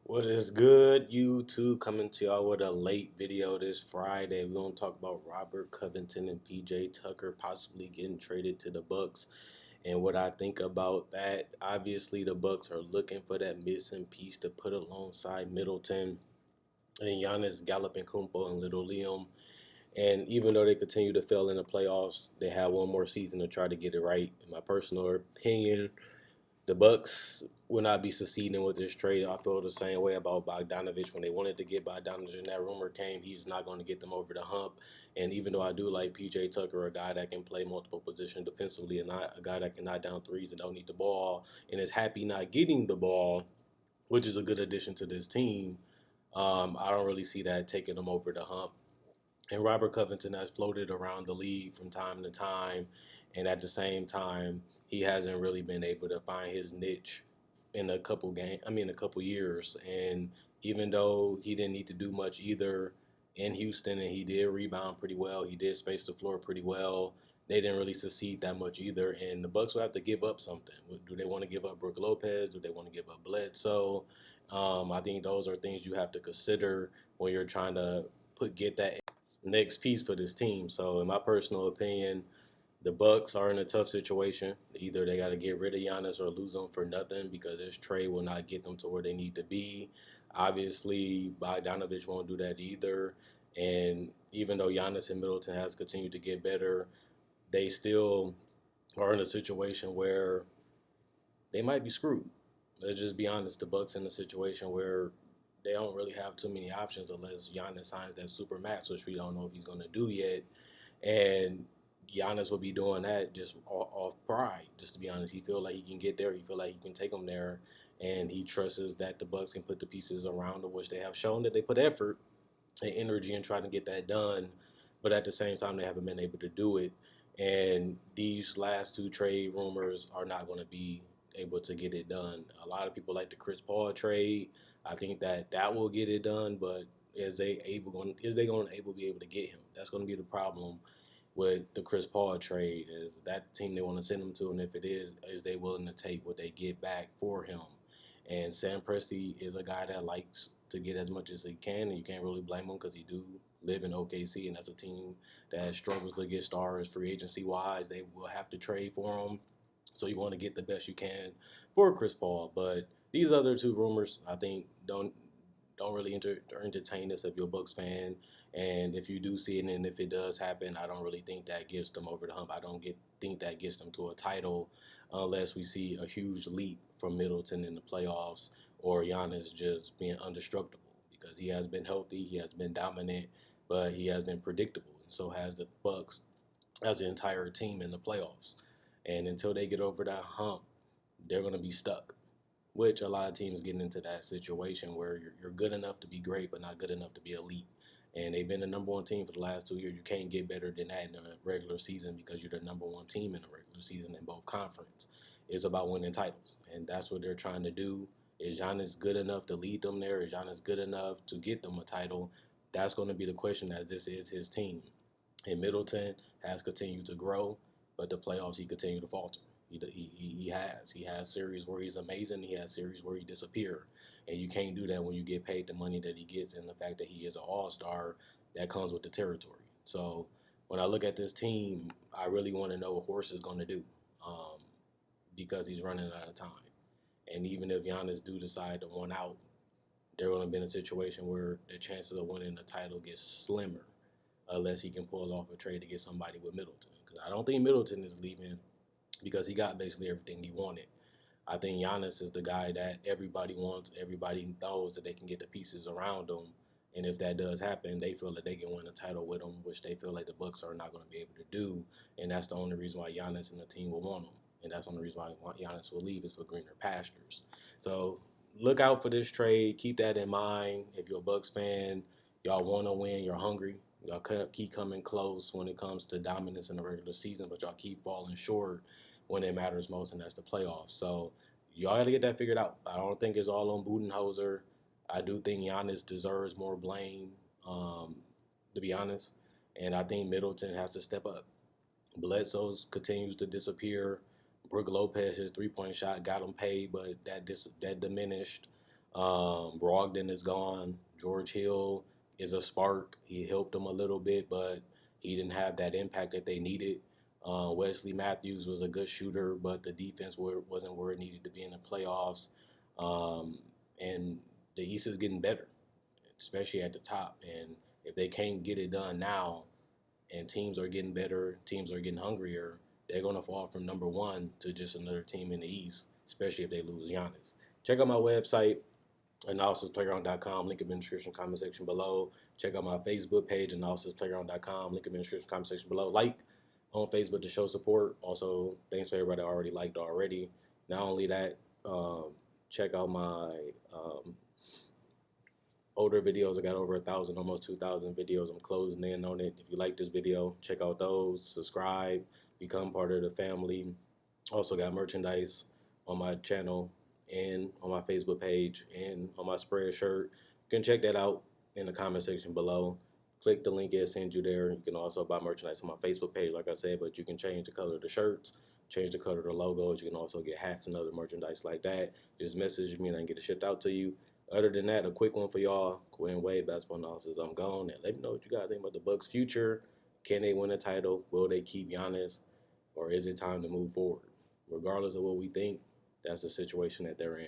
What is good, YouTube? Coming to y'all with a late video this Friday. We're gonna talk about Robert Covington and PJ Tucker possibly getting traded to the Bucks and what I think about that. Obviously, the Bucks are looking for that missing piece to put alongside Middleton and Giannis Kumpo and Little Liam. And even though they continue to fail in the playoffs, they have one more season to try to get it right. In my personal opinion, the Bucks will not be succeeding with this trade. I feel the same way about Bogdanovich. When they wanted to get Bogdanovich and that rumor came, he's not going to get them over the hump. And even though I do like PJ Tucker, a guy that can play multiple positions defensively and not a guy that can knock down threes and don't need the ball and is happy not getting the ball, which is a good addition to this team, I don't really see that taking them over the hump. And Robert Covington has floated around the league from time to time, and at the same time, he hasn't really been able to find his niche in a couple years. And even though he didn't need to do much either in Houston, and he did rebound pretty well, he did space the floor pretty well. They didn't really succeed that much either, and the Bucks will have to give up something. Do they want to give up Brook Lopez? Do they want to give up Bledsoe? I think those are things you have to consider when you're trying to get that next piece for this team. So, in my personal opinion, the Bucks are in a tough situation. Either they got to get rid of Giannis or lose him for nothing because this trade will not get them to where they need to be. Obviously, Bogdanovich won't do that either. And even though Giannis and Middleton has continued to get better, they still are in a situation where they might be screwed. Let's just be honest. The Bucks in a situation where they don't really have too many options unless Giannis signs that super max, which we don't know if he's going to do yet. And Giannis will be doing that just off pride. Just to be honest, he feel like he can get there. He feel like he can take them there, and he trusts that the Bucks can put the pieces around them, which they have shown that they put effort and energy in trying to get that done. But at the same time, they haven't been able to do it. And these last two trade rumors are not going to be able to get it done. A lot of people like the Chris Paul trade. I think that will get it done, but is they going to be able to get him? That's going to be the problem with the Chris Paul trade. Is that the team they want to send him to, and if it is they willing to take what they get back for him? And Sam Presti is a guy that likes to get as much as he can, and you can't really blame him because he do live in OKC, and that's a team that struggles to get stars free agency wise. They will have to trade for him, so you want to get the best you can for Chris Paul. But these other two rumors, I think, don't really entertain this if you're a Bucks fan. And if you do see it, and if it does happen, I don't really think that gives them over the hump. Think that gets them to a title unless we see a huge leap from Middleton in the playoffs or Giannis just being indestructible because he has been healthy, he has been dominant, but he has been predictable, and so has the Bucks as an entire team in the playoffs. And until they get over that hump, they're going to be stuck. Which a lot of teams get into that situation where you're good enough to be great, but not good enough to be elite. And they've been the number one team for the last 2 years. You can't get better than that in the regular season because you're the number one team in the regular season in both conference. It's about winning titles, and that's what they're trying to do. Is Giannis good enough to lead them there? Is Giannis good enough to get them a title? That's going to be the question as this is his team. And Middleton has continued to grow, but the playoffs he continued to falter. He has series where he's amazing. He has series where he disappears, and you can't do that when you get paid the money that he gets, and the fact that he is an all-star that comes with the territory. So when I look at this team, I really want to know what Horse is going to do, um, because he's running out of time. And even if Giannis do decide to one out, they're going to be in a situation where the chances of winning the title gets slimmer unless he can pull off a trade to get somebody with Middleton. Because I don't think Middleton is leaving because he got basically everything he wanted. I think Giannis is the guy that everybody wants. Everybody knows that they can get the pieces around him, and if that does happen, they feel that they can win a title with him, which they feel like the Bucks are not going to be able to do. And that's the only reason why Giannis and the team will want him, and that's the only reason why Giannis will leave is for greener pastures. So look out for this trade. Keep that in mind. If you're a Bucks fan, y'all want to win. You're hungry. Y'all keep coming close when it comes to dominance in the regular season, but y'all keep falling short when it matters most, and that's the playoffs. So y'all got to get that figured out. I don't think it's all on Budenholzer. I do think Giannis deserves more blame, to be honest. And I think Middleton has to step up. Bledsoe continues to disappear. Brook Lopez, his three-point shot got him paid, but that diminished. Brogdon is gone. George Hill is a spark. He helped them a little bit, but he didn't have that impact that they needed. Wesley Matthews was a good shooter, but the defense wasn't where it needed to be in the playoffs. Um, and the East is getting better, especially at the top. And if they can't get it done now, and teams are getting better, teams are getting hungrier, they're going to fall from number one to just another team in the East, especially if they lose Giannis. Check out my website, analysisplayground.com, link in the description comment section below. Check out my Facebook page, analysisplayground.com, link in the description comment section below. Like on Facebook to show support. Also, thanks for everybody that already liked already. Not only that, check out my older videos. I got over 1,000, almost 2,000 videos. I'm closing in on it. If you like this video, check out those. Subscribe, become part of the family. Also got merchandise on my channel and on my Facebook page and on my spread shirt. You can check that out in the comment section below. Click the link, it'll send you there. You can also buy merchandise on my Facebook page, like I said, but you can change the color of the shirts, change the color of the logos. You can also get hats and other merchandise like that. Just message me and I can get it shipped out to you. Other than that, a quick one for y'all. Quinn Wade, basketball analysis. I'm gone. And let me know what you guys think about the Bucks' future. Can they win a title? Will they keep Giannis? Or is it time to move forward? Regardless of what we think, that's the situation that they're in.